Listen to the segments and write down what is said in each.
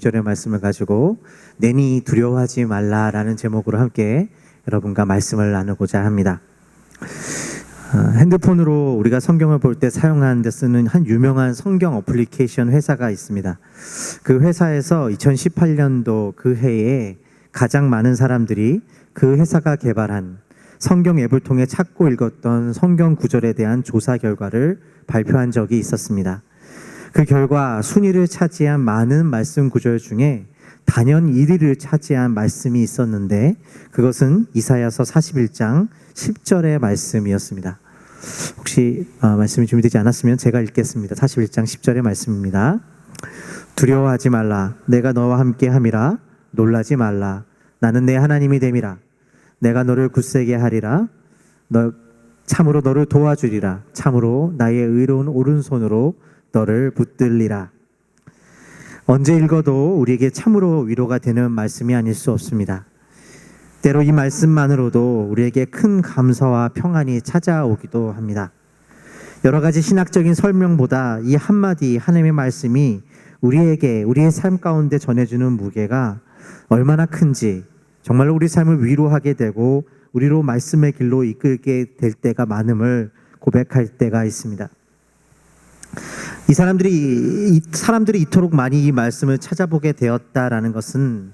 10절의 말씀을 가지고 내니 두려워하지 말라라는 제목으로 함께 여러분과 말씀을 나누고자 합니다. 핸드폰으로 우리가 성경을 볼 때 사용하는 데 쓰는 한 유명한 성경 어플리케이션 회사가 있습니다. 그 회사에서 2018년도 그 해에 가장 많은 사람들이 그 회사가 개발한 성경 앱을 통해 찾고 읽었던 성경 구절에 대한 조사 결과를 발표한 적이 있었습니다. 그 결과 순위를 차지한 많은 말씀 구절 중에 단연 1위를 차지한 말씀이 있었는데 그것은 이사야서 41장 10절의 말씀이었습니다. 혹시 말씀이 준비되지 않았으면 제가 읽겠습니다. 41장 10절의 말씀입니다. 두려워하지 말라. 내가 너와 함께 함이라. 놀라지 말라. 나는 내 하나님이 됨이라. 내가 너를 굳세게 하리라. 참으로 너를 도와주리라. 참으로 나의 의로운 오른손으로 너를 붙들리라. 언제 읽어도 우리에게 참으로 위로가 되는 말씀이 아닐 수 없습니다. 때로 이 말씀만으로도 우리에게 큰 감사와 평안이 찾아오기도 합니다. 여러 가지 신학적인 설명보다 이 한마디 하나님의 말씀이 우리에게 우리의 삶 가운데 전해주는 무게가 얼마나 큰지 정말로 우리 삶을 위로하게 되고 우리로 말씀의 길로 이끌게 될 때가 많음을 고백할 때가 있습니다. 사람들이 이토록 많이 이 말씀을 찾아보게 되었다라는 것은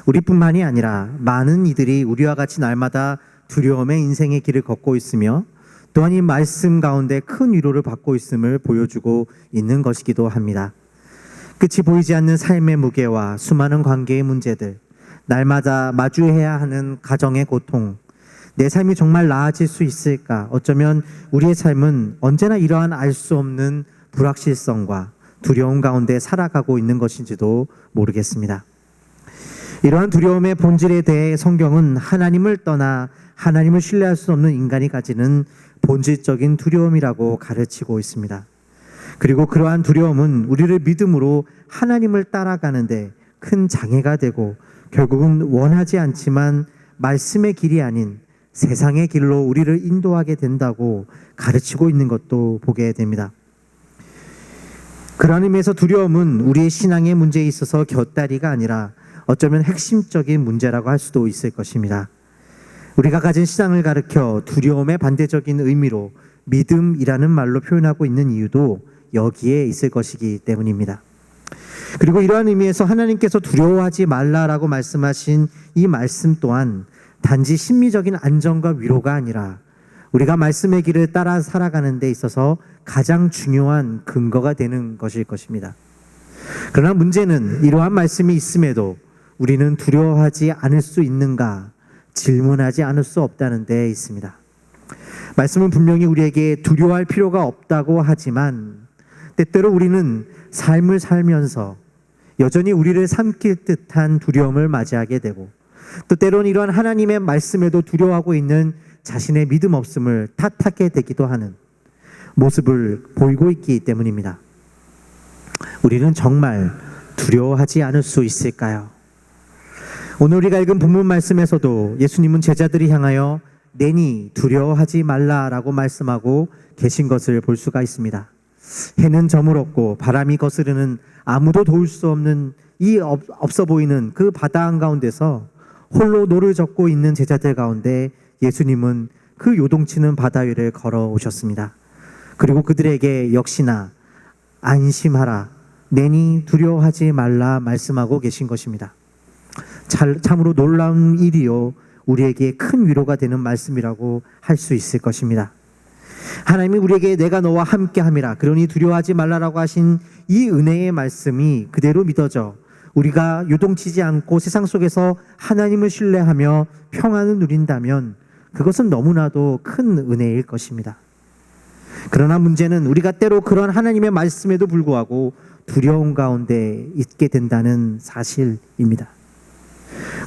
우리뿐만이 아니라 많은 이들이 우리와 같이 날마다 두려움의 인생의 길을 걷고 있으며 또한 이 말씀 가운데 큰 위로를 받고 있음을 보여주고 있는 것이기도 합니다. 끝이 보이지 않는 삶의 무게와 수많은 관계의 문제들, 날마다 마주해야 하는 가정의 고통, 내 삶이 정말 나아질 수 있을까? 어쩌면 우리의 삶은 언제나 이러한 알 수 없는 불확실성과 두려움 가운데 살아가고 있는 것인지도 모르겠습니다. 이러한 두려움의 본질에 대해 성경은 하나님을 떠나 하나님을 신뢰할 수 없는 인간이 가지는 본질적인 두려움이라고 가르치고 있습니다. 그리고 그러한 두려움은 우리를 믿음으로 하나님을 따라가는데 큰 장애가 되고 결국은 원하지 않지만 말씀의 길이 아닌 세상의 길로 우리를 인도하게 된다고 가르치고 있는 것도 보게 됩니다. 그런 의미에서 두려움은 우리의 신앙의 문제에 있어서 곁다리가 아니라 어쩌면 핵심적인 문제라고 할 수도 있을 것입니다. 우리가 가진 신앙을 가르쳐 두려움의 반대적인 의미로 믿음이라는 말로 표현하고 있는 이유도 여기에 있을 것이기 때문입니다. 그리고 이러한 의미에서 하나님께서 두려워하지 말라라고 말씀하신 이 말씀 또한 단지 심리적인 안정과 위로가 아니라 우리가 말씀의 길을 따라 살아가는 데 있어서 가장 중요한 근거가 되는 것일 것입니다. 그러나 문제는 이러한 말씀이 있음에도 우리는 두려워하지 않을 수 있는가 질문하지 않을 수 없다는 데 있습니다. 말씀은 분명히 우리에게 두려워할 필요가 없다고 하지만 때때로 우리는 삶을 살면서 여전히 우리를 삼킬 듯한 두려움을 맞이하게 되고 또 때로는 이러한 하나님의 말씀에도 두려워하고 있는 자신의 믿음 없음을 탓하게 되기도 하는 모습을 보이고 있기 때문입니다. 우리는 정말 두려워하지 않을 수 있을까요? 오늘 우리가 읽은 본문 말씀에서도 예수님은 제자들이 향하여 내니 두려워하지 말라라고 말씀하고 계신 것을 볼 수가 있습니다. 해는 저물었고 바람이 거스르는 아무도 도울 수 없는 이 없어 보이는 그 바다 한가운데서 홀로 노를 젓고 있는 제자들 가운데 예수님은 그 요동치는 바다 위를 걸어오셨습니다. 그리고 그들에게 역시나 안심하라, 내니 두려워하지 말라 말씀하고 계신 것입니다. 참으로 놀라운 일이요 우리에게 큰 위로가 되는 말씀이라고 할 수 있을 것입니다. 하나님이 우리에게 내가 너와 함께 함이라 그러니 두려워하지 말라라고 하신 이 은혜의 말씀이 그대로 믿어져 우리가 요동치지 않고 세상 속에서 하나님을 신뢰하며 평안을 누린다면 그것은 너무나도 큰 은혜일 것입니다. 그러나 문제는 우리가 때로 그런 하나님의 말씀에도 불구하고 두려움 가운데 있게 된다는 사실입니다.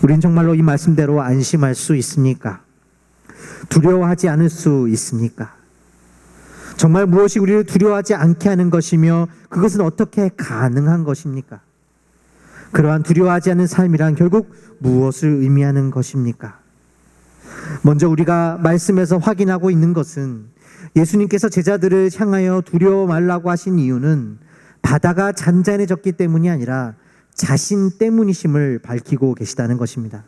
우린 정말로 이 말씀대로 안심할 수 있습니까? 두려워하지 않을 수 있습니까? 정말 무엇이 우리를 두려워하지 않게 하는 것이며 그것은 어떻게 가능한 것입니까? 그러한 두려워하지 않는 삶이란 결국 무엇을 의미하는 것입니까? 먼저 우리가 말씀에서 확인하고 있는 것은 예수님께서 제자들을 향하여 두려워 말라고 하신 이유는 바다가 잔잔해졌기 때문이 아니라 자신 때문이심을 밝히고 계시다는 것입니다.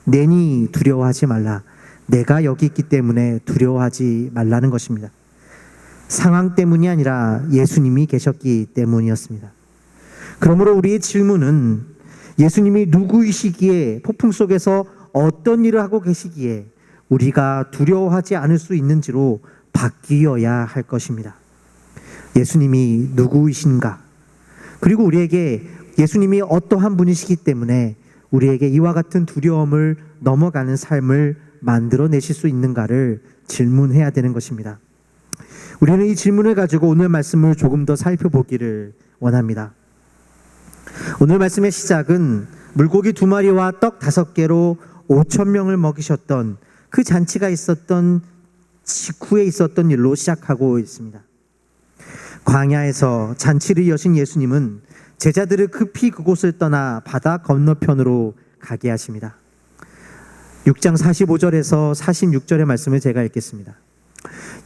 내니 두려워하지 말라. 내가 여기 있기 때문에 두려워하지 말라는 것입니다. 상황 때문이 아니라 예수님이 계셨기 때문이었습니다. 그러므로 우리의 질문은 예수님이 누구이시기에, 폭풍 속에서 어떤 일을 하고 계시기에 우리가 두려워하지 않을 수 있는지로 바뀌어야 할 것입니다. 예수님이 누구이신가? 그리고 우리에게 예수님이 어떠한 분이시기 때문에 우리에게 이와 같은 두려움을 넘어가는 삶을 만들어내실 수 있는가를 질문해야 되는 것입니다. 우리는 이 질문을 가지고 오늘 말씀을 조금 더 살펴보기를 원합니다. 오늘 말씀의 시작은 물고기 2마리와 떡 5개로 5,000명을 먹이셨던 그 잔치가 있었던 직후에 있었던 일로 시작하고 있습니다. 광야에서 잔치를 여신 예수님은 제자들을 급히 그곳을 떠나 바다 건너편으로 가게 하십니다. 6장 45절에서 46절의 말씀을 제가 읽겠습니다.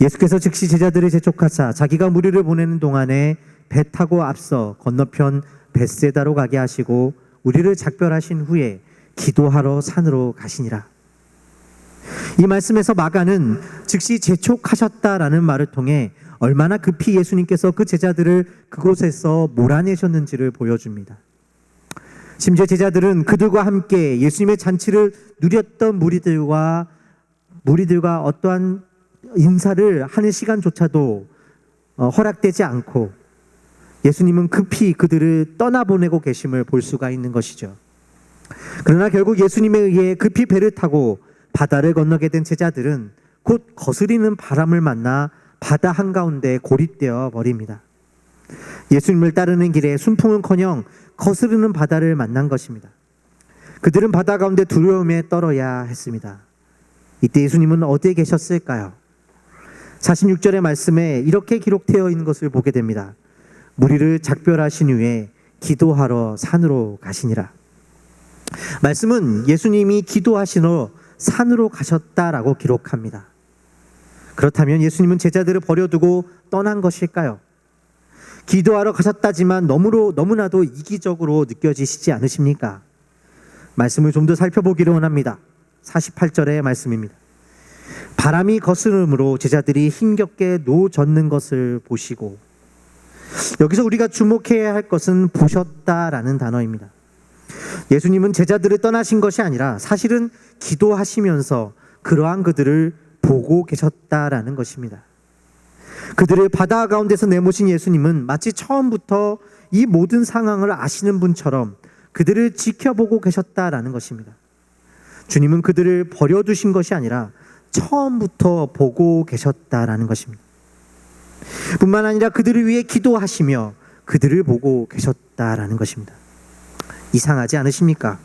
예수께서 즉시 제자들을 재촉하사 자기가 무리를 보내는 동안에 배 타고 앞서 건너편 벳세다로 가게 하시고 우리를 작별하신 후에 기도하러 산으로 가시니라. 이 말씀에서 마가는 즉시 재촉하셨다라는 말을 통해 얼마나 급히 예수님께서 그 제자들을 그곳에서 몰아내셨는지를 보여줍니다. 심지어 제자들은 그들과 함께 예수님의 잔치를 누렸던 무리들과 어떠한 인사를 하는 시간조차도 허락되지 않고 예수님은 급히 그들을 떠나보내고 계심을 볼 수가 있는 것이죠. 그러나 결국 예수님에 의해 급히 배를 타고 바다를 건너게 된 제자들은 곧 거스리는 바람을 만나 바다 한가운데 고립되어 버립니다. 예수님을 따르는 길에 순풍은커녕 거스르는 바다를 만난 것입니다. 그들은 바다 가운데 두려움에 떨어야 했습니다. 이때 예수님은 어디에 계셨을까요? 46절의 말씀에 이렇게 기록되어 있는 것을 보게 됩니다. 무리를 작별하신 후에 기도하러 산으로 가시니라. 말씀은 예수님이 기도하시러 산으로 가셨다라고 기록합니다. 그렇다면 예수님은 제자들을 버려두고 떠난 것일까요? 기도하러 가셨다지만 너무나도 이기적으로 느껴지시지 않으십니까? 말씀을 좀 더 살펴보기를 원합니다. 48절의 말씀입니다. 바람이 거스름으로 제자들이 힘겹게 노젓는 것을 보시고, 여기서 우리가 주목해야 할 것은 보셨다라는 단어입니다. 예수님은 제자들을 떠나신 것이 아니라 사실은 기도하시면서 그러한 그들을 보고 계셨다라는 것입니다. 그들을 바다 가운데서 내모신 예수님은 마치 처음부터 이 모든 상황을 아시는 분처럼 그들을 지켜보고 계셨다라는 것입니다. 주님은 그들을 버려두신 것이 아니라 처음부터 보고 계셨다라는 것입니다. 뿐만 아니라 그들을 위해 기도하시며 그들을 보고 계셨다라는 것입니다. 이상하지 않으십니까?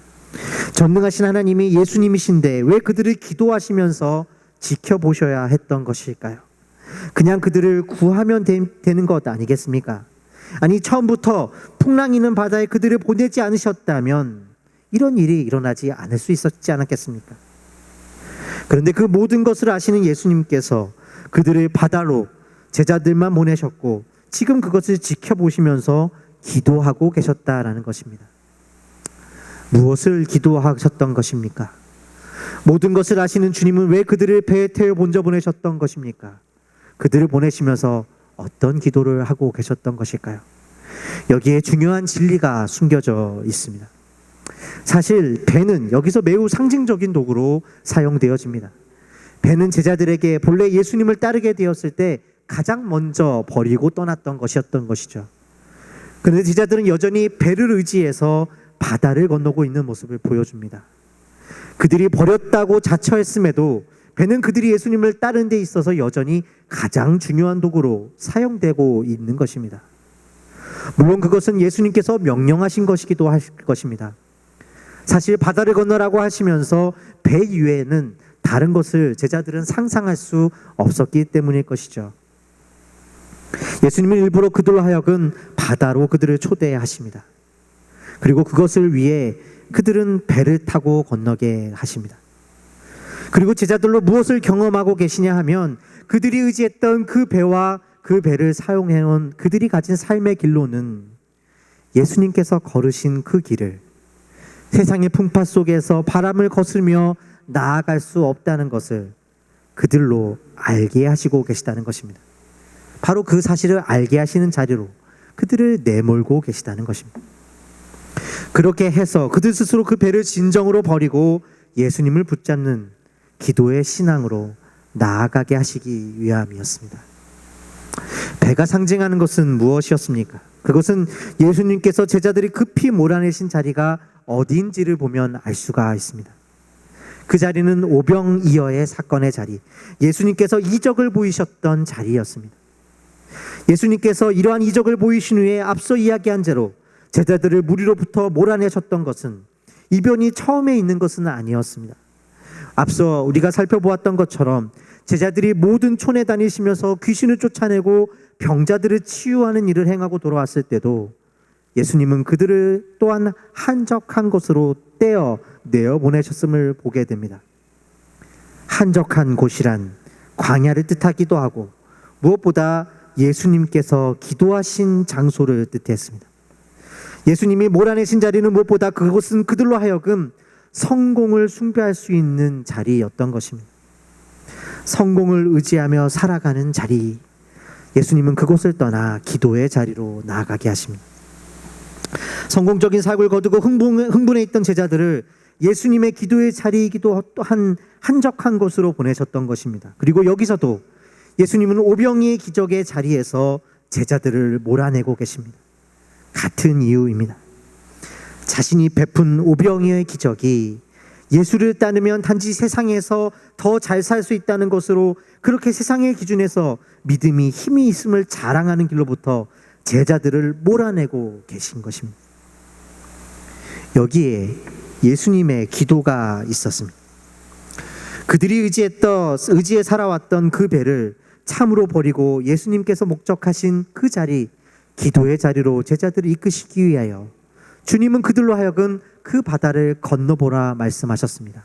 전능하신 하나님이 예수님이신데 왜 그들을 기도하시면서 지켜보셔야 했던 것일까요? 그냥 그들을 구하면 되는 것 아니겠습니까? 아니, 처음부터 풍랑이는 바다에 그들을 보내지 않으셨다면 이런 일이 일어나지 않을 수 있었지 않았겠습니까? 그런데 그 모든 것을 아시는 예수님께서 그들을 바다로 제자들만 보내셨고 지금 그것을 지켜보시면서 기도하고 계셨다라는 것입니다. 무엇을 기도하셨던 것입니까? 모든 것을 아시는 주님은 왜 그들을 배에 태워 먼저 보내셨던 것입니까? 그들을 보내시면서 어떤 기도를 하고 계셨던 것일까요? 여기에 중요한 진리가 숨겨져 있습니다. 사실 배는 여기서 매우 상징적인 도구로 사용되어집니다. 배는 제자들에게 본래 예수님을 따르게 되었을 때 가장 먼저 버리고 떠났던 것이었던 것이죠. 그런데 제자들은 여전히 배를 의지해서 바다를 건너고 있는 모습을 보여줍니다. 그들이 버렸다고 자처했음에도 배는 그들이 예수님을 따르는 데 있어서 여전히 가장 중요한 도구로 사용되고 있는 것입니다. 물론 그것은 예수님께서 명령하신 것이기도 할 것입니다. 사실 바다를 건너라고 하시면서 배 이외에는 다른 것을 제자들은 상상할 수 없었기 때문일 것이죠. 예수님은 일부러 그들로 하여금 바다로 그들을 초대하십니다. 그리고 그것을 위해 그들은 배를 타고 건너게 하십니다. 그리고 제자들로 무엇을 경험하고 계시냐 하면 그들이 의지했던 그 배와 그 배를 사용해온 그들이 가진 삶의 길로는 예수님께서 걸으신 그 길을 세상의 풍파 속에서 바람을 거스르며 나아갈 수 없다는 것을 그들로 알게 하시고 계시다는 것입니다. 바로 그 사실을 알게 하시는 자리로 그들을 내몰고 계시다는 것입니다. 그렇게 해서 그들 스스로 그 배를 진정으로 버리고 예수님을 붙잡는 기도의 신앙으로 나아가게 하시기 위함이었습니다. 배가 상징하는 것은 무엇이었습니까? 그것은 예수님께서 제자들이 급히 몰아내신 자리가 어디인지를 보면 알 수가 있습니다. 그 자리는 오병이어의 사건의 자리, 예수님께서 이적을 보이셨던 자리였습니다. 예수님께서 이러한 이적을 보이신 후에 앞서 이야기한 대로 제자들을 무리로부터 몰아내셨던 것은 이변이 처음에 있는 것은 아니었습니다. 앞서 우리가 살펴보았던 것처럼 제자들이 모든 촌에 다니시면서 귀신을 쫓아내고 병자들을 치유하는 일을 행하고 돌아왔을 때도 예수님은 그들을 또한 한적한 곳으로 떼어 내어 보내셨음을 보게 됩니다. 한적한 곳이란 광야를 뜻하기도 하고 무엇보다 예수님께서 기도하신 장소를 뜻했습니다. 예수님이 몰아내신 자리는 무엇보다 그곳은 그들로 하여금 성공을 숭배할 수 있는 자리였던 것입니다. 성공을 의지하며 살아가는 자리, 예수님은 그곳을 떠나 기도의 자리로 나아가게 하십니다. 성공적인 삶을 거두고 흥분해 있던 제자들을 예수님의 기도의 자리이기도 한 한적한 곳으로 보내셨던 것입니다. 그리고 여기서도 예수님은 오병이의 기적의 자리에서 제자들을 몰아내고 계십니다. 같은 이유입니다. 자신이 베푼 오병이의 기적이 예수를 따르면 단지 세상에서 더 잘 살 수 있다는 것으로 그렇게 세상의 기준에서 믿음이 힘이 있음을 자랑하는 길로부터 제자들을 몰아내고 계신 것입니다. 여기에 예수님의 기도가 있었습니다. 그들이 의지에 살아왔던 그 배를 참으로 버리고 예수님께서 목적하신 그 자리, 기도의 자리로 제자들을 이끄시기 위하여 주님은 그들로 하여금 그 바다를 건너보라 말씀하셨습니다.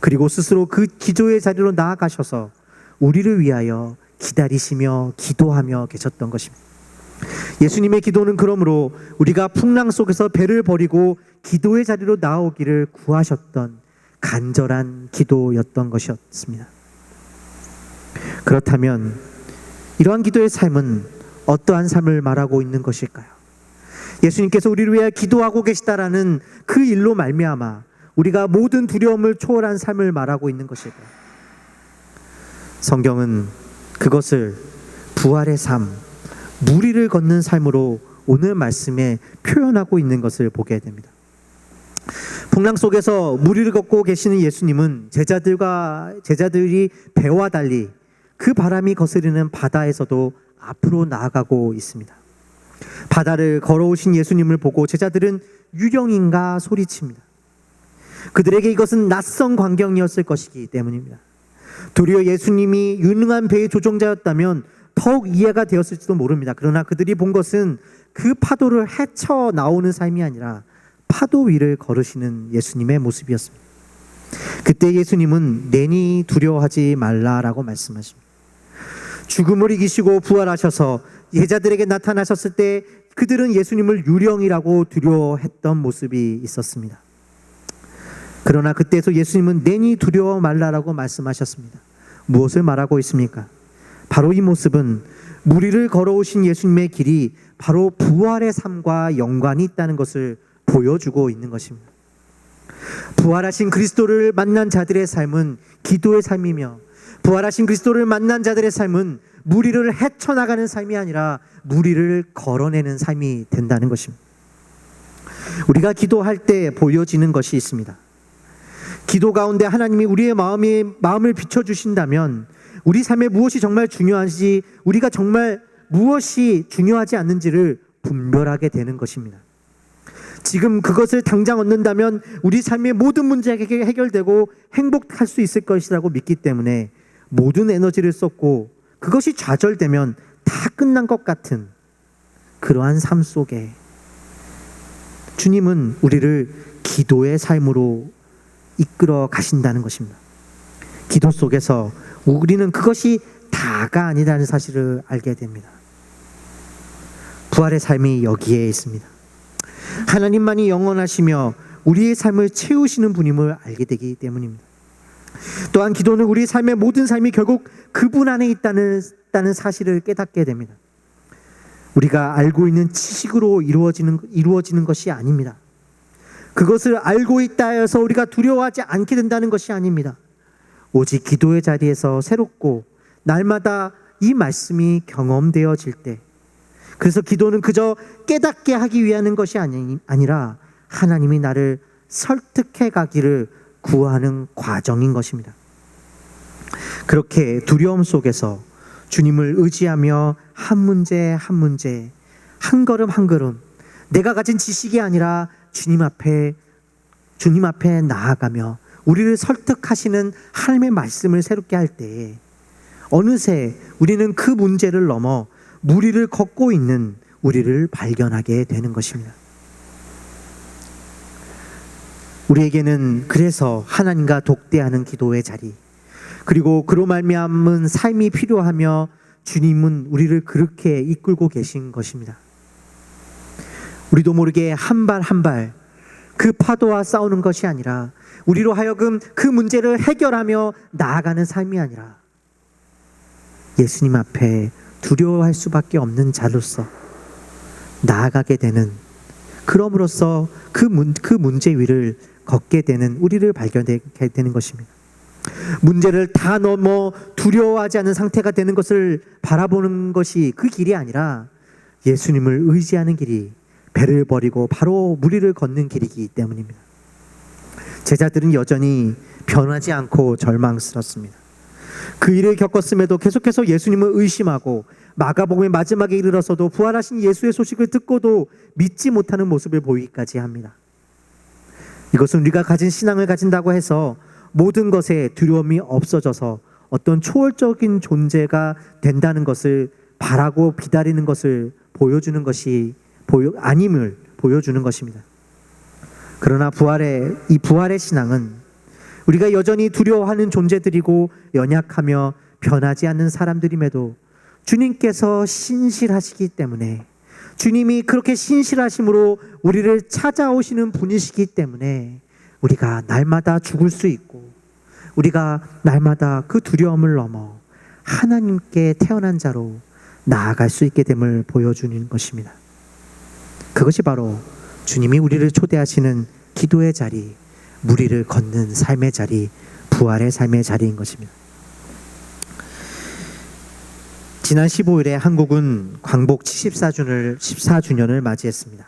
그리고 스스로 그 기도의 자리로 나아가셔서 우리를 위하여 기다리시며 기도하며 계셨던 것입니다. 예수님의 기도는 그러므로 우리가 풍랑 속에서 배를 버리고 기도의 자리로 나오기를 구하셨던 간절한 기도였던 것이었습니다. 그렇다면 이러한 기도의 삶은 어떠한 삶을 말하고 있는 것일까요? 예수님께서 우리를 위해 기도하고 계시다라는 그 일로 말미암아 우리가 모든 두려움을 초월한 삶을 말하고 있는 것일까요? 성경은 그것을 부활의 삶, 무리를 걷는 삶으로 오늘 말씀에 표현하고 있는 것을 보게 됩니다. 풍랑 속에서 무리를 걷고 계시는 예수님은 제자들이 배와 달리 그 바람이 거스르는 바다에서도 앞으로 나아가고 있습니다. 바다를 걸어오신 예수님을 보고 제자들은 유령인가 소리칩니다. 그들에게 이것은 낯선 광경이었을 것이기 때문입니다. 도리어 예수님이 유능한 배의 조종자였다면 더욱 이해가 되었을지도 모릅니다. 그러나 그들이 본 것은 그 파도를 헤쳐 나오는 삶이 아니라 파도 위를 걸으시는 예수님의 모습이었습니다. 그때 예수님은 내니 두려워하지 말라라고 말씀하십니다. 죽음을 이기시고 부활하셔서 제자들에게 나타나셨을 때 그들은 예수님을 유령이라고 두려워했던 모습이 있었습니다. 그러나 그때에서 예수님은 내니 두려워 말라라고 말씀하셨습니다. 무엇을 말하고 있습니까? 바로 이 모습은 무리를 걸어오신 예수님의 길이 바로 부활의 삶과 연관이 있다는 것을 보여주고 있는 것입니다. 부활하신 그리스도를 만난 자들의 삶은 기도의 삶이며 부활하신 그리스도를 만난 자들의 삶은 무리를 헤쳐나가는 삶이 아니라 무리를 걸어내는 삶이 된다는 것입니다. 우리가 기도할 때 보여지는 것이 있습니다. 기도 가운데 하나님이 우리의 마음을 비춰주신다면 우리 삶에 무엇이 정말 중요한지, 우리가 정말 무엇이 중요하지 않는지를 분별하게 되는 것입니다. 지금 그것을 당장 얻는다면 우리 삶의 모든 문제가 해결되고 행복할 수 있을 것이라고 믿기 때문에 모든 에너지를 쏟고 그것이 좌절되면 다 끝난 것 같은 그러한 삶 속에 주님은 우리를 기도의 삶으로 이끌어 가신다는 것입니다. 기도 속에서 우리는 그것이 다가 아니라는 사실을 알게 됩니다. 부활의 삶이 여기에 있습니다. 하나님만이 영원하시며 우리의 삶을 채우시는 분임을 알게 되기 때문입니다. 또한 기도는 우리 삶의 모든 삶이 결국 그분 안에 있다는 사실을 깨닫게 됩니다. 우리가 알고 있는 지식으로 이루어지는 것이 아닙니다. 그것을 알고 있다 해서 우리가 두려워하지 않게 된다는 것이 아닙니다. 오직 기도의 자리에서 새롭고 날마다 이 말씀이 경험되어질 때, 그래서 기도는 그저 깨닫게 하기 위한 것이 아니라 하나님이 나를 설득해 가기를 구하는 과정인 것입니다. 그렇게 두려움 속에서 주님을 의지하며 한 문제 한 문제, 한 걸음 한 걸음, 내가 가진 지식이 아니라 주님 앞에 나아가며 우리를 설득하시는 하나님의 말씀을 새롭게 할 때에 어느새 우리는 그 문제를 넘어 무리를 걷고 있는 우리를 발견하게 되는 것입니다. 우리에게는 그래서 하나님과 독대하는 기도의 자리, 그리고 그로 말미암은 삶이 필요하며 주님은 우리를 그렇게 이끌고 계신 것입니다. 우리도 모르게 한 발 한 발 그 파도와 싸우는 것이 아니라 우리로 하여금 그 문제를 해결하며 나아가는 삶이 아니라 예수님 앞에 두려워할 수밖에 없는 자로서 나아가게 되는, 그럼으로써 그 문제 위를 걷게 되는 우리를 발견하게 되는 것입니다. 문제를 다 넘어 두려워하지 않는 상태가 되는 것을 바라보는 것이 그 길이 아니라 예수님을 의지하는 길이 배를 버리고 바로 무리를 걷는 길이기 때문입니다. 제자들은 여전히 변하지 않고 절망스럽습니다. 그 일을 겪었음에도 계속해서 예수님을 의심하고 마가복음의 마지막에 이르러서도 부활하신 예수의 소식을 듣고도 믿지 못하는 모습을 보이기까지 합니다. 이것은 우리가 가진 신앙을 가진다고 해서 모든 것에 두려움이 없어져서 어떤 초월적인 존재가 된다는 것을 바라고 기다리는 것을 보여주는 것이 아님을 보여주는 것입니다. 그러나 이 부활의 신앙은 우리가 여전히 두려워하는 존재들이고 연약하며 변하지 않는 사람들임에도 주님께서 신실하시기 때문에, 주님이 그렇게 신실하심으로 우리를 찾아오시는 분이시기 때문에 우리가 날마다 죽을 수 있고 우리가 날마다 그 두려움을 넘어 하나님께 태어난 자로 나아갈 수 있게 됨을 보여주는 것입니다. 그것이 바로 주님이 우리를 초대하시는 기도의 자리, 무리를 걷는 삶의 자리, 부활의 삶의 자리인 것입니다. 지난 15일에 한국은 광복 14주년을 맞이했습니다.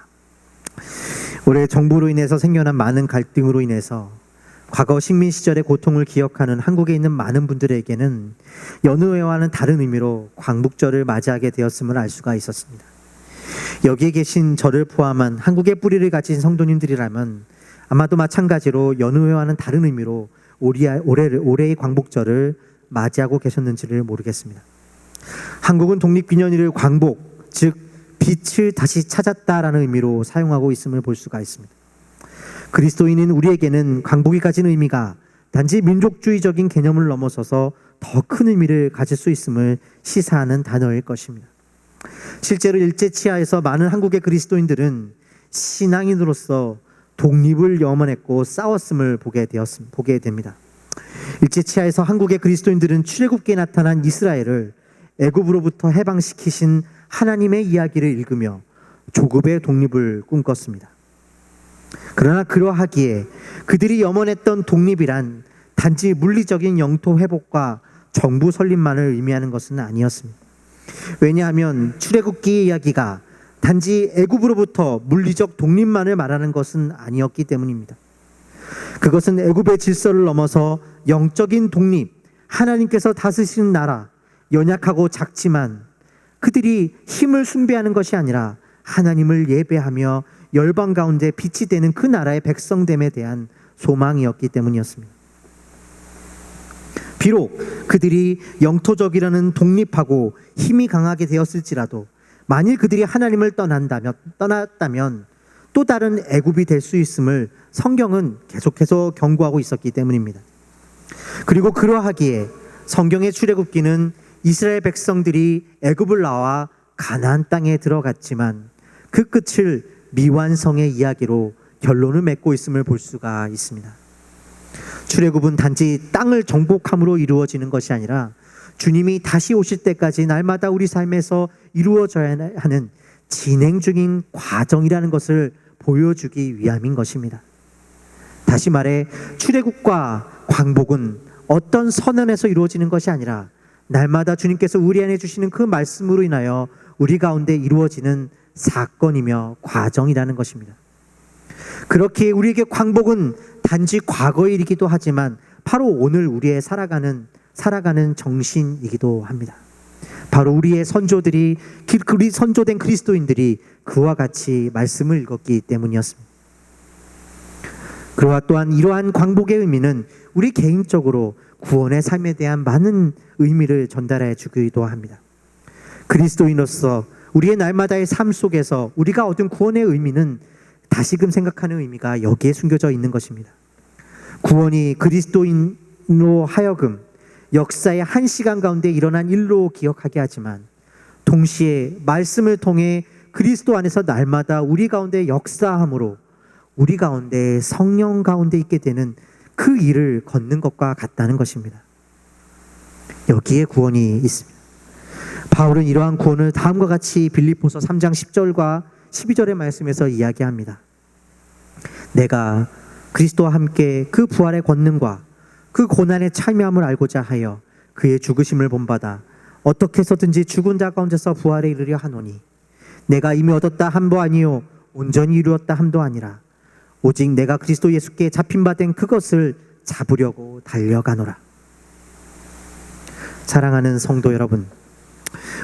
올해 정부로 인해서 생겨난 많은 갈등으로 인해서 과거 식민 시절의 고통을 기억하는 한국에 있는 많은 분들에게는 연휴회와는 다른 의미로 광복절을 맞이하게 되었음을 알 수가 있었습니다. 여기에 계신 저를 포함한 한국의 뿌리를 가진 성도님들이라면 아마도 마찬가지로 연휴회와는 다른 의미로 올해의 광복절을 맞이하고 계셨는지를 모르겠습니다. 한국은 독립기념일을 광복, 즉 빛을 다시 찾았다라는 의미로 사용하고 있음을 볼 수가 있습니다. 그리스도인인 우리에게는 광복이 가진 의미가 단지 민족주의적인 개념을 넘어서서 더 큰 의미를 가질 수 있음을 시사하는 단어일 것입니다. 실제로 일제치하에서 많은 한국의 그리스도인들은 신앙인으로서 독립을 염원했고 싸웠음을 보게 됩니다. 일제치하에서 한국의 그리스도인들은 출애굽기에 나타난 이스라엘을 애굽으로부터 해방시키신 하나님의 이야기를 읽으며 조급의 독립을 꿈꿨습니다. 그러나 그러하기에 그들이 염원했던 독립이란 단지 물리적인 영토 회복과 정부 설립만을 의미하는 것은 아니었습니다. 왜냐하면 출애굽기의 이야기가 단지 애굽으로부터 물리적 독립만을 말하는 것은 아니었기 때문입니다. 그것은 애굽의 질서를 넘어서 영적인 독립, 하나님께서 다스리시는 나라, 연약하고 작지만 그들이 힘을 숭배하는 것이 아니라 하나님을 예배하며 열방 가운데 빛이 되는 그 나라의 백성됨에 대한 소망이었기 때문이었습니다. 비록 그들이 영토적이라는 독립하고 힘이 강하게 되었을지라도 만일 그들이 하나님을 떠났다면 또 다른 애굽이 될 수 있음을 성경은 계속해서 경고하고 있었기 때문입니다. 그리고 그러하기에 성경의 출애굽기는 이스라엘 백성들이 애굽을 나와 가나안 땅에 들어갔지만 그 끝을 미완성의 이야기로 결론을 맺고 있음을 볼 수가 있습니다. 출애굽은 단지 땅을 정복함으로 이루어지는 것이 아니라 주님이 다시 오실 때까지 날마다 우리 삶에서 이루어져야 하는 진행 중인 과정이라는 것을 보여주기 위함인 것입니다. 다시 말해 출애굽과 광복은 어떤 선언에서 이루어지는 것이 아니라 날마다 주님께서 우리 안에 주시는 그 말씀으로 인하여 우리 가운데 이루어지는 사건이며 과정이라는 것입니다. 그렇게 우리에게 광복은 단지 과거의 일이기도 하지만 바로 오늘 우리의 살아가는 정신이기도 합니다. 바로 우리의 선조들이, 우리 선조된 그리스도인들이 그와 같이 말씀을 읽었기 때문이었습니다. 그와 또한 이러한 광복의 의미는 우리 개인적으로 구원의 삶에 대한 많은 의미를 전달해 주기도 합니다. 그리스도인으로서 우리의 날마다의 삶 속에서 우리가 얻은 구원의 의미는 다시금 생각하는 의미가 여기에 숨겨져 있는 것입니다. 구원이 그리스도인으로 하여금 역사의 한 시간 가운데 일어난 일로 기억하게 하지만 동시에 말씀을 통해 그리스도 안에서 날마다 우리 가운데 역사함으로 우리 가운데 성령 가운데 있게 되는 그 일을 걷는 것과 같다는 것입니다. 여기에 구원이 있습니다. 바울은 이러한 구원을 다음과 같이 빌립보서 3장 10절과 12절의 말씀에서 이야기합니다. 내가 그리스도와 함께 그 부활의 권능과 그 고난의 참여함을 알고자 하여 그의 죽으심을 본받아 어떻게 해서든지 죽은 자 가운데서 부활에 이르려 하노니 내가 이미 얻었다 함도 아니요 온전히 이루었다 함도 아니라 오직 내가 그리스도 예수께 잡힌 바 된 그것을 잡으려고 달려가노라. 사랑하는 성도 여러분,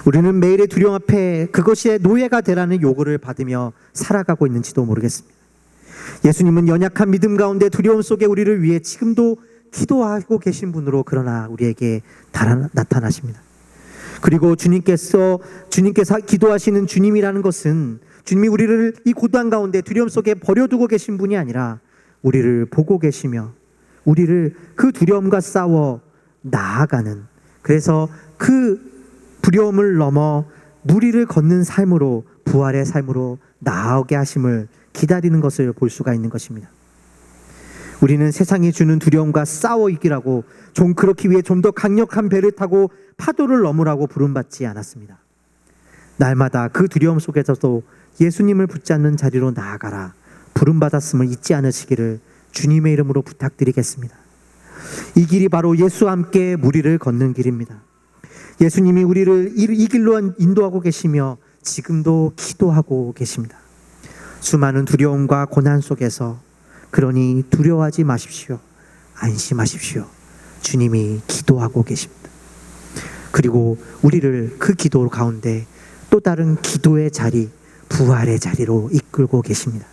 우리는 매일의 두려움 앞에 그것이 노예가 되라는 요구를 받으며 살아가고 있는지도 모르겠습니다. 예수님은 연약한 믿음 가운데 두려움 속에 우리를 위해 지금도 기도하고 계신 분으로 그러나 우리에게 나타나십니다. 그리고 주님께서 기도하시는 주님이라는 것은 주님이 우리를 이 고단 가운데 두려움 속에 버려두고 계신 분이 아니라 우리를 보고 계시며 우리를 그 두려움과 싸워 나아가는, 그래서 그 두려움을 넘어 무리를 걷는 삶으로, 부활의 삶으로 나아오게 하심을 기다리는 것을 볼 수가 있는 것입니다. 우리는 세상이 주는 두려움과 싸워 이기라고, 그렇기 위해 좀 더 강력한 배를 타고 파도를 넘으라고 부름받지 않았습니다. 날마다 그 두려움 속에서도 예수님을 붙잡는 자리로 나아가라 부름받았음을 잊지 않으시기를 주님의 이름으로 부탁드리겠습니다. 이 길이 바로 예수와 함께 무리를 걷는 길입니다. 예수님이 우리를 이 길로 인도하고 계시며 지금도 기도하고 계십니다. 수많은 두려움과 고난 속에서 그러니 두려워하지 마십시오. 안심하십시오. 주님이 기도하고 계십니다. 그리고 우리를 그 기도 가운데 또 다른 기도의 자리, 부활의 자리로 이끌고 계십니다.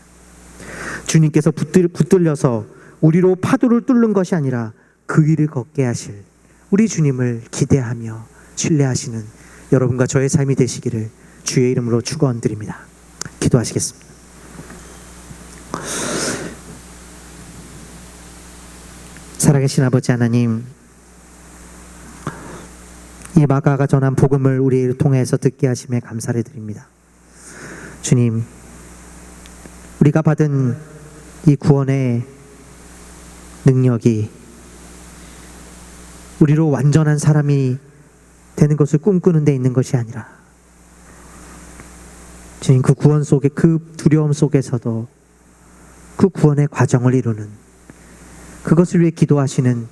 주님께서 붙들려서 우리로 파도를 뚫는 것이 아니라 그 길을 걷게 하실 우리 주님을 기대하며 신뢰하시는 여러분과 저의 삶이 되시기를 주의 이름으로 축원드립니다. 기도하시겠습니다. 살아계신 아버지 하나님, 이 마가가 전한 복음을 우리를 통해서 듣게 하심에 감사를 드립니다. 주님, 우리가 받은 이 구원의 능력이 우리로 완전한 사람이 되는 것을 꿈꾸는 데 있는 것이 아니라 주님, 그 구원 속에, 그 두려움 속에서도 그 구원의 과정을 이루는, 그것을 위해 기도하시는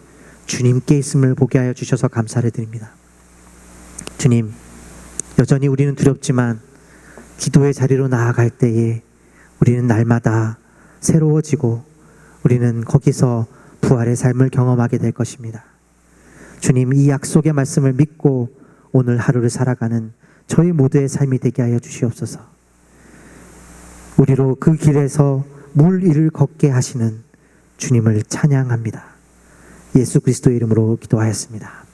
주님께 있음을 보게 하여 주셔서 감사를 드립니다. 주님, 여전히 우리는 두렵지만 기도의 자리로 나아갈 때에 우리는 날마다 새로워지고 우리는 거기서 부활의 삶을 경험하게 될 것입니다. 주님, 이 약속의 말씀을 믿고 오늘 하루를 살아가는 저희 모두의 삶이 되게 하여 주시옵소서. 우리로 그 길에서 물 위를 걷게 하시는 주님을 찬양합니다. 예수 그리스도의 이름으로 기도하였습니다.